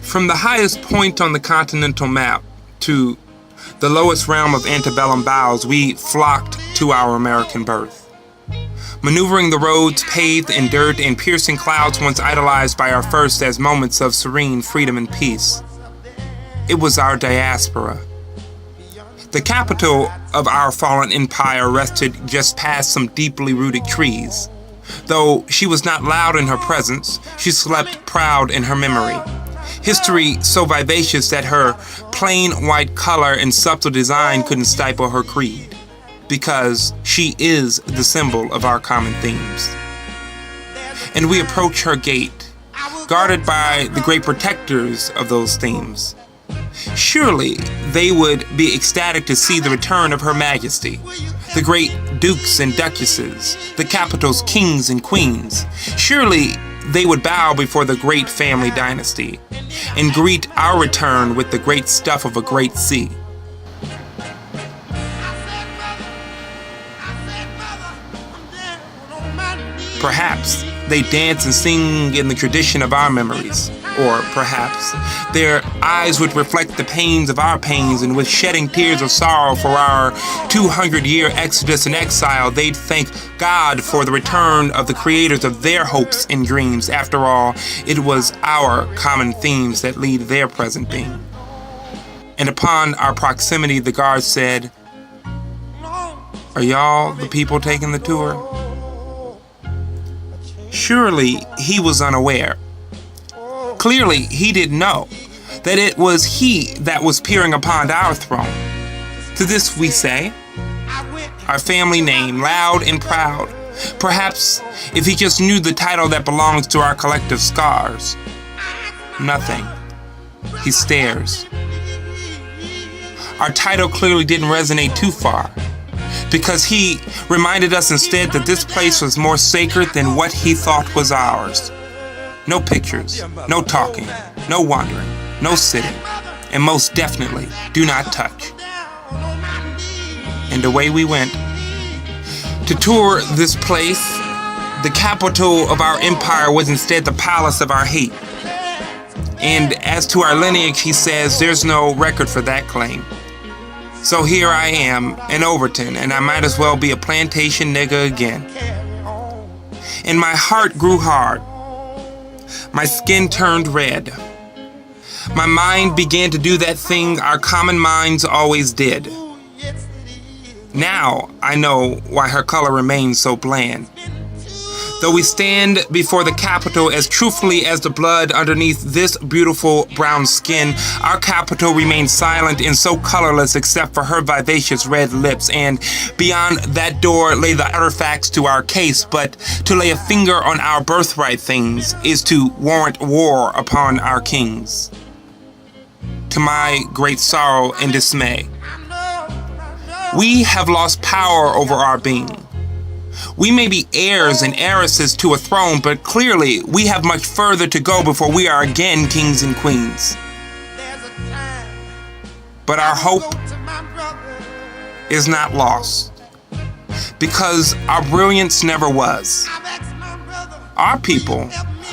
From the highest point on the continental map to the lowest realm of antebellum boughs, we flocked to our American birth. Maneuvering the roads paved in dirt and piercing clouds once idolized by our first as moments of serene freedom and peace. It was our diaspora. The capital of our fallen empire rested just past some deeply rooted trees. Though she was not loud in her presence, she slept proud in her memory. History so vivacious that her plain white color and subtle design couldn't stifle her creed, because she is the symbol of our common themes. And we approach her gate, guarded by the great protectors of those themes. Surely they would be ecstatic to see the return of Her Majesty, the great dukes and duchesses, the capital's kings and queens. Surely they would bow before the great family dynasty and greet our return with the great stuff of a great sea. Perhaps they dance and sing in the tradition of our memories. Or perhaps their eyes would reflect the pains of our pains, and with shedding tears of sorrow for our 200-year exodus and exile, they'd thank God for the return of the creators of their hopes and dreams. After all, it was our common themes that lead their present being. And upon our proximity, the guard said, "Are y'all the people taking the tour?" Surely he was unaware. Clearly, he didn't know that it was he that was peering upon our throne. To this we say, our family name, loud and proud. Perhaps if he just knew the title that belongs to our collective scars. Nothing. He stares. Our title clearly didn't resonate too far, because he reminded us instead that this place was more sacred than what he thought was ours. No pictures, no talking, no wandering, no sitting, and most definitely, do not touch. And away we went to tour this place. The capital of our empire was instead the palace of our hate. And as to our lineage, he says there's no record for that claim. So here I am, an Overton, and I might as well be a plantation nigga again. And my heart grew hard. My skin turned red. My mind began to do that thing our common minds always did. Now I know why her color remains so bland. Though we stand before the capital as truthfully as the blood underneath this beautiful brown skin, our capital remains silent and so colorless except for her vivacious red lips. And beyond that door lay the artifacts to our case, but to lay a finger on our birthright things is to warrant war upon our kings. To my great sorrow and dismay, we have lost power over our being. We may be heirs and heiresses to a throne, but clearly we have much further to go before we are again kings and queens. But our hope is not lost, because our brilliance never was. Our people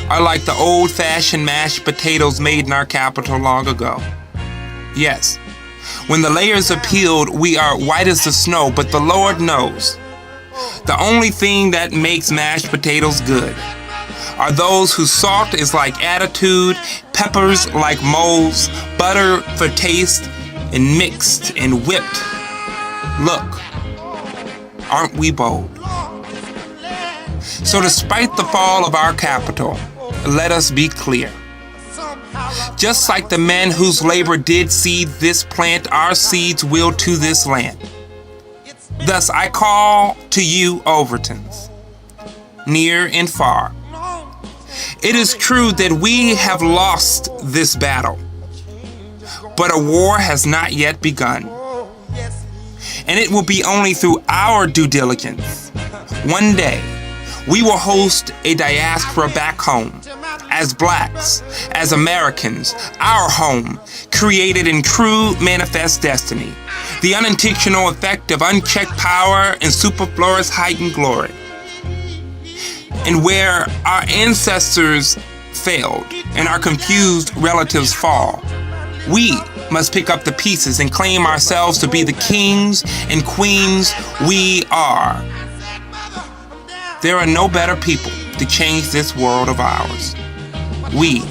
are like the old-fashioned mashed potatoes made in our capital long ago. Yes, when the layers are peeled, we are white as the snow, but the Lord knows. The only thing that makes mashed potatoes good are those whose salt is like attitude, peppers like moles, butter for taste, and mixed and whipped. Look, aren't we bold? So despite the fall of our capital, let us be clear. Just like the men whose labor did seed this plant, our seeds will to this land. Thus I call to you, Overtons, near and far. It is true that we have lost this battle, but a war has not yet begun. And it will be only through our due diligence. One day, we will host a diaspora back home, as blacks, as Americans, our home, created in true manifest destiny, the unintentional effect of unchecked power and superfluous heightened glory. And where our ancestors failed and our confused relatives fall, we must pick up the pieces and claim ourselves to be the kings and queens we are. There are no better people to change this world of ours. We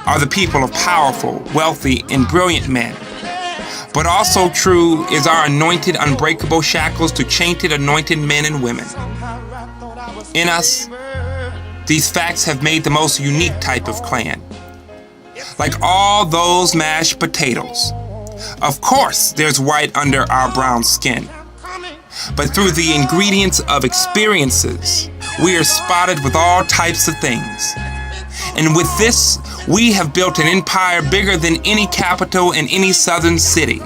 are the people of powerful, wealthy, and brilliant men. But also true is our anointed, unbreakable shackles to chainted, anointed men and women. In us, these facts have made the most unique type of clan. Like all those mashed potatoes, of course there's white under our brown skin. But through the ingredients of experiences, we are spotted with all types of things. And with this, we have built an empire bigger than any capital in any southern city.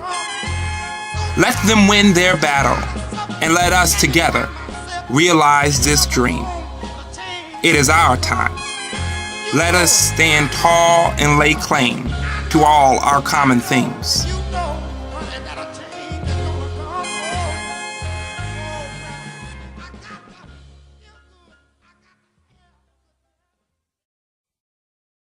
Let them win their battle, and let us together realize this dream. It is our time. Let us stand tall and lay claim to all our common things.